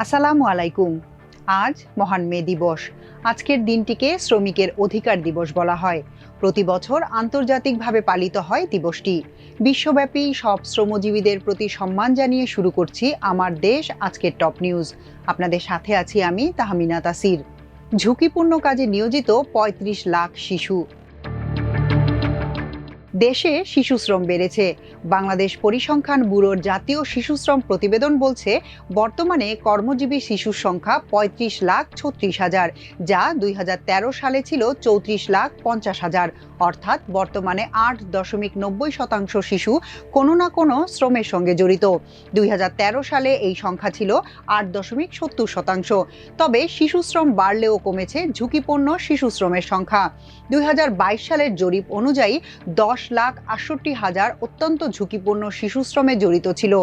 আসসালামু আলাইকুম। আজ মহান মে দিবস। আজকের দিনটিকে শ্রমিকের অধিকার দিবস বলা হয়। প্রতি বছর আন্তর্জাতিকভাবে পালিত হয় দিবসটি। বিশ্বব্যাপী সব শ্রমজীবীদের প্রতি সম্মান জানিয়ে শুরু করছি আমার দেশ আজকের টপ নিউজ। আপনাদের সাথে আছি আমি তাহমিনা তাসির। ঝুঁকিপূর্ণ কাজে নিয়োজিত ৩৫ লাখ শিশু। দেশে শিশুশ্রম বেড়েছে। বাংলাদেশ পরিসংখ্যান ব্যুরোর জাতীয় শিশুশ্রম প্রতিবেদন বলছে, বর্তমানে কর্মজীবী শিশুর সংখ্যা ৩৫,36,০০০, যা ২০১৩ সালে ছিল ৩৪,৫০,০০০। অর্থাৎ বর্তমানে ৮.৯০% শিশু কোনো না কোনো শ্রমের সঙ্গে জড়িত। ২০১৩ সালে এই সংখ্যা ছিল ৮.৭০%। তবে শিশুশ্রম বাড়লেও কমেছে ঝুঁকিপূর্ণ শিশুশ্রমের সংখ্যা। ২০২২ সালের জরিপ অনুযায়ী 10,68,000 অত্যন্ত ঝুঁকিপূর্ণ শিশুশ্রমে জড়িত ছিল।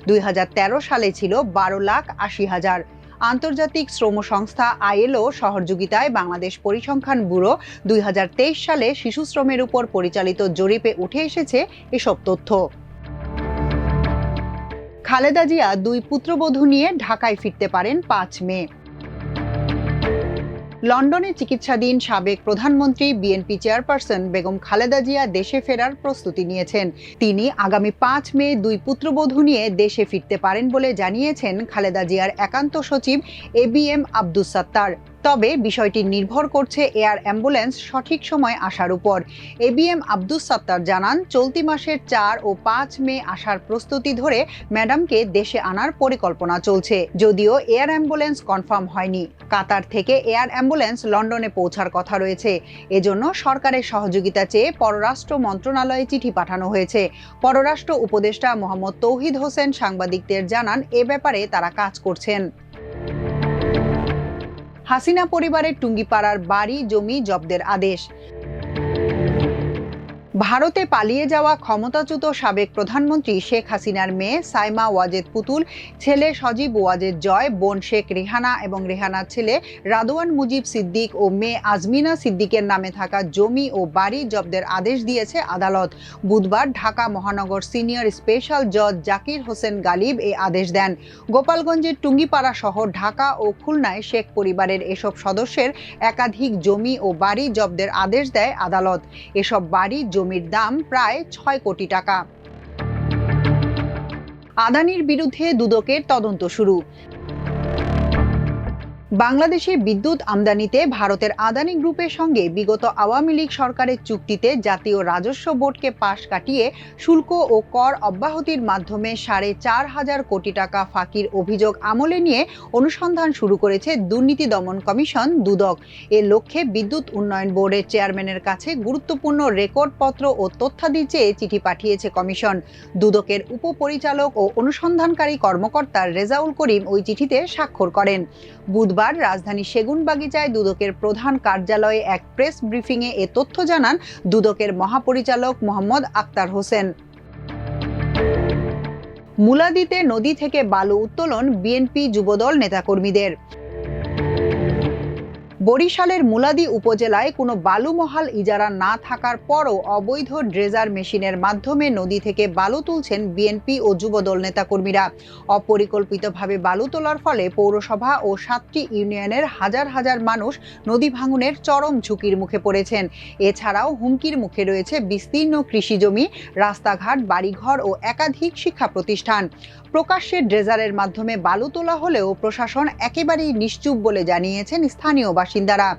২০১৩ সালে ছিল 12,80,000। আন্তর্জাতিক শ্রম সংস্থা ILO সহযোগিতায় বাংলাদেশ পরিসংখ্যান ব্যুরো ২০২৩ সালে শিশুশ্রমের উপর পরিচালিত জরিপে উঠে এসেছে এসব তথ্য। খালেদা জিয়া 2 পুত্রবধূ নিয়ে ঢাকায় ফিরতে পারেন 5 মে। লন্ডনে চিকিৎসাধীন সাবেক প্রধানমন্ত্রী বিএনপি চেয়ারপারসন বেগম খালেদা জিয়া দেশে ফেরার প্রস্তুতি নিয়েছেন। তিনি আগামী 5 মে 2 পুত্রবধূ নিয়ে দেশে ফিরতে পারেন বলে জানিয়েছেন খালেদা জিয়ার একান্ত সচিব ABM আব্দুস সাত্তার। তবে বিষয়টি নির্ভর করছে এয়ার অ্যাম্বুলেন্স সঠিক সময় আসার উপর। ABM আব্দুস সাত্তার জানান, চলতি মাসের 4 ও 5 মে আসার প্রস্তুতি ধরে ম্যাডামকে দেশে আনার পরিকল্পনা চলছে। যদিও এয়ার অ্যাম্বুলেন্স কনফার্ম হয়নি। কাতার থেকে এয়ার অ্যাম্বুলেন্স লন্ডনে পৌঁছার কথা রয়েছে। এজন্য সরকারের সহযোগিতা চেয়ে পররাষ্ট্র মন্ত্রণালয়ে চিঠি পাঠানো হয়েছে। পররাষ্ট্র উপদেষ্টা মোহাম্মদ তৌহিদ হোসেন সাংবাদিকদের জানান, এ ব্যাপারে তারা কাজ করছেন। হাসিনা পরিবারের টুঙ্গিপাড়ার বাড়ি জমি জব্দের আদেশ। ভারতে পালিয়ে যাওয়া ক্ষমতাচ্যুত সাবেক প্রধানমন্ত্রী শেখ হাসিনার মেয়ে সাইমা ওয়াজেদ পুতুল, ছেলে সজীব ওয়াজেদ জয়, বোন শেখ রেহানা এবং রেহানার ছেলে রাদওয়ান মুজিব সিদ্দিক ও মেয়ে আজমিনা সিদ্দিকের নামে থাকা জমি ও বাড়ি জব্দের আদেশ দিয়েছে আদালত। বুধবার ঢাকা মহানগর সিনিয়র স্পেশাল জজ জাকির হোসেন গালিব এই আদেশ দেন। গোপালগঞ্জের টুঙ্গিপাড়া সহ ঢাকা ও খুলনায় শেখ পরিবারের এসব সদস্যের একাধিক জমি ও বাড়ি জব্দের আদেশ দেয় আদালত। এসব বাড়ি জমির দাম প্রায় 6 কোটি টাকা। আদানির বিরুদ্ধে দুদকের তদন্ত শুরু। বাংলাদেশে বিদ্যুৎ আমদানিতে ভারতের আদানি গ্রুপের সঙ্গে বিগত আওয়ামী লীগ সরকারের চুক্তিতে জাতীয় রাজস্ব বোর্ডকে পাশ কাটিয়ে শুল্ক ও কর অব্যাহতির মাধ্যমে 4,500 কোটি টাকা ফাঁকির অভিযোগ আমলে নিয়ে অনুসন্ধান শুরু করেছে দুর্নীতি দমন কমিশন দুদক। এর লক্ষ্যে বিদ্যুৎ উন্নয়ন বোর্ডের চেয়ারম্যানের কাছে গুরুত্বপূর্ণ রেকর্ডপত্র ও তথ্যাদি চেয়ে চিঠি পাঠিয়েছে কমিশন। দুদকের উপপরিচালক ও অনুসন্ধানকারী কর্মকর্তা রেজাউল করিম ওই চিঠিতে স্বাক্ষর করেন। বুধবার রাজধানী সেগুনবাগিচায় দুদকের প্রধান কার্যালয়ে এক প্রেস ব্রিফিংয়ে এ তথ্য জানান দুদকের মহাপরিচালক মোহাম্মদ আক্তার হোসেন। মুলাদিতে নদী থেকে বালু উত্তোলন বিএনপি যুবদল নেতাকর্মীদের। বরিশালের মুলাদি উপজেলায় কোনো বালুমহাল ইজারা না থাকার পরও অবৈধ ড্রেজার মেশিনের মাধ্যমে নদী থেকে বালু তুলছেন বিএনপি ও যুবদল নেতাকর্মীরা। অপরিকল্পিতভাবে বালু তোলার ফলে পৌরসভা ও 7টি ইউনিয়নের হাজার হাজার মানুষ নদী ভাঙনের চরম ঝুঁকির মুখে পড়েছেন। এছাড়াও হুমকির মুখে রয়েছে বিস্তীর্ণ কৃষিজমি, রাস্তাঘাট, বাড়িঘর ও একাধিক শিক্ষা প্রতিষ্ঠান। প্রকাশ্যে ড্রেজারের মাধ্যমে বালু তোলা হলেও প্রশাসন একেবারেই নিশ্চুপ বলে জানিয়েছেন স্থানীয় বাসিন্দারা।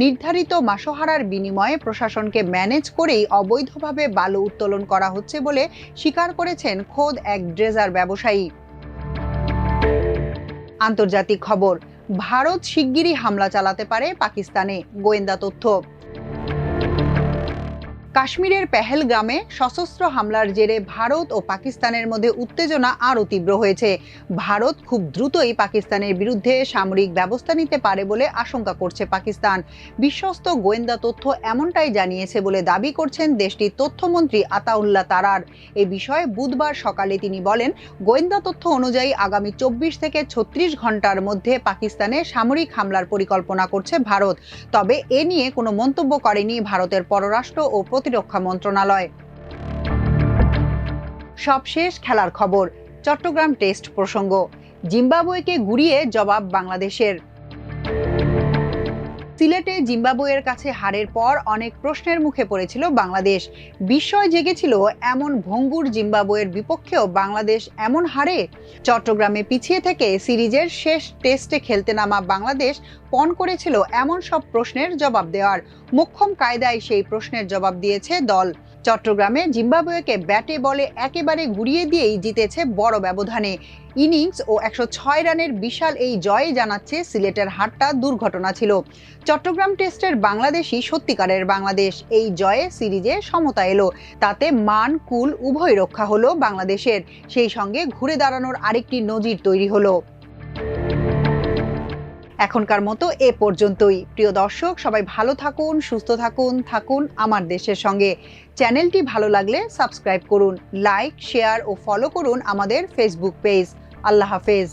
নির্ধারিত মাসোহারার বিনিময়ে প্রশাসনকে ম্যানেজ করেই অবৈধভাবে বালু উত্তোলন করা হচ্ছে বলে স্বীকার করেছেন খোদ এক ড্রেজার ব্যবসায়ী। আন্তর্জাতিক খবর। ভারত শিগগিরই হামলা চালাতে পারে পাকিস্তানে, গোয়েন্দা তথ্য। কাশ্মীরের পেহেলগামে সশস্ত্র হামলার জেরে ভারত ও পাকিস্তানের মধ্যে উত্তেজনা আরও তীব্র হয়েছে। ভারত খুব দ্রুতই পাকিস্তানের বিরুদ্ধে সামরিক ব্যবস্থা নিতে পারে বলে আশঙ্কা করছে পাকিস্তান। বিশ্বস্ত গোয়েন্দা তথ্য এমনটাই জানিয়েছে বলে দাবি করছেন দেশটির তথ্যমন্ত্রী আতাউল্লাহ তারার। এ বিষয়ে বুধবার সকালে তিনি বলেন, গোয়েন্দা তথ্য অনুযায়ী আগামী 24 থেকে 36 ঘন্টার মধ্যে পাকিস্তানে সামরিক হামলার পরিকল্পনা করছে ভারত। তবে এ নিয়ে কোনো মন্তব্য করেনি ভারতের পররাষ্ট্র ও প্রতিরক্ষা মন্ত্রণালয়। সবশেষ খেলার খবর। চট্টগ্রাম টেস্ট প্রসঙ্গ। জিম্বাবুয়েকে গুড়িয়ে জবাব বাংলাদেশের। সিলেটে জিম্বাবুয়ের কাছে হারের পর অনেক প্রশ্নের মুখে পড়েছিল বাংলাদেশ। বিস্ময় জেগেছিল এমন ভঙ্গুর জিম্বাবুয়ের বিপক্ষেও বাংলাদেশ এমন হারে। চট্টগ্রামে পিছিয়ে থেকে সিরিজের শেষ টেস্টে খেলতে নামা বাংলাদেশ পণ করেছিল এমন সব প্রশ্নের জবাব দেওয়ার। মোক্ষম কায়দায় সেই প্রশ্নের জবাব দিয়েছে দল। চট্টগ্রামে জিম্বাবুয়েকে ব্যাটে বলে একেবারে গুড়িয়ে দিয়েই জিতেছে বড় ব্যবধানে। ইনিংস ও 106 রানের বিশাল এই জয় জানাচ্ছে সিলেটের হারটা দুর্ঘটনা ছিল। চট্টগ্রাম টেস্টের বাংলাদেশই সত্যিকারের বাংলাদেশ। এই জয়ে সিরিজে সমতা এলো, তাতে মান কুল উভয় রক্ষা হলো বাংলাদেশের। সেই সঙ্গে ঘুরে দাঁড়ানোর আরেকটি নজির তৈরি হলো। এখনকার মতো এ পর্যন্তই। প্রিয় দর্শক, সবাই ভালো থাকুন, সুস্থ থাকুন, থাকুন আমার দেশের সঙ্গে। চ্যানেলটি ভালো লাগলে সাবস্ক্রাইব করুন, লাইক, শেয়ার ও ফলো করুন আমাদের ফেসবুক পেজ। আল্লাহ হাফেজ।